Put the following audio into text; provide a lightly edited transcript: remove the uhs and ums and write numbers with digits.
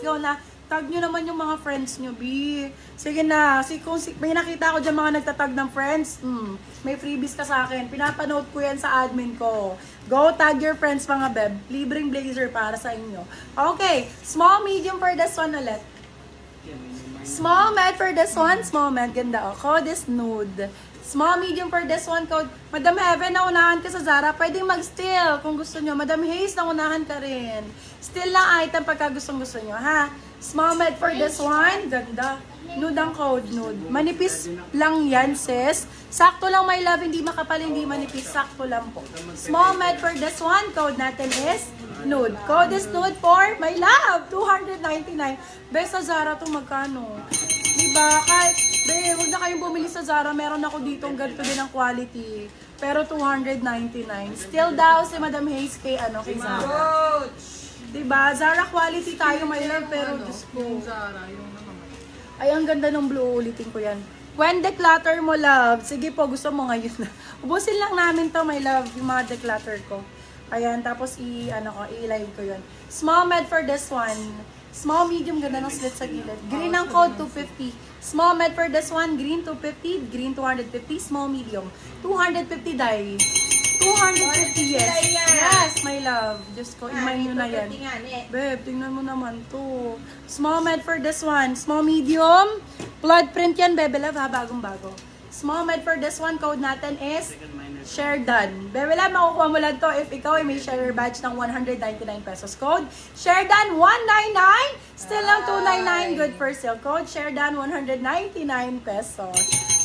go na. Tag nyo naman yung mga friends nyo, B. Sige na. May nakita ko dyan mga nagtatag ng friends. May freebies ka sa akin. Pinapanote ko yan sa admin ko. Go tag your friends mga beb. Libreng blazer para sa inyo. Okay. Small, medium for this one ulit. Small, med for this one. Small, med. Ganda. Code is nude. Small, medium for this one. Code. Madam Heaven, naunahan ka sa Zara. Pwedeng mag-steal kung gusto nyo. Madam Hayes, naunahan ka rin. Steal lang item pagka gusto nyo, ha? Small, med for this one. Ganda. Nude ang code, nude. Manipis lang yan, sis. Sakto lang, my love. Hindi makapal, hindi manipis. Sakto lang po. Small, med for this one. Code natin is nude. Code is nude for my love. 299. Best sa Zara to magkano? Diba? Kahit, huwag na kayong bumili sa Zara. Meron ako dito ang ganito din ang quality. Pero 299. Still daw si Madam Hayes kay Zara. Diba? Zara quality tayo, my love. Pero Diyos ko. Ay, ang ganda ng blue. Ulitin ko yan. When declutter mo, love. Sige po, gusto mo ngayon na. Ubusin lang namin to, my love. Yung mga declutter ko. Ayan, tapos i-live ko yun. Small med for this one. Small, medium, ganda ng slit sa gilid. Green ang code, 250. Small med for this one, green 250, green 250, small, medium. 250 dye. 250, yes. Yes, my love. Diyos ko, imay nyo na yan. Babe, tingnan mo naman to. Small med for this one. Small, medium. Blood print yan, bebe love, ha? Bagong-bago. Small med for this one, code natin is share done. Bebe love, makukuha mo lang to if ikaw ay may share badge ng 199 pesos. Code share done 199. Still lang 299. Good for sale. Code share done 199 pesos.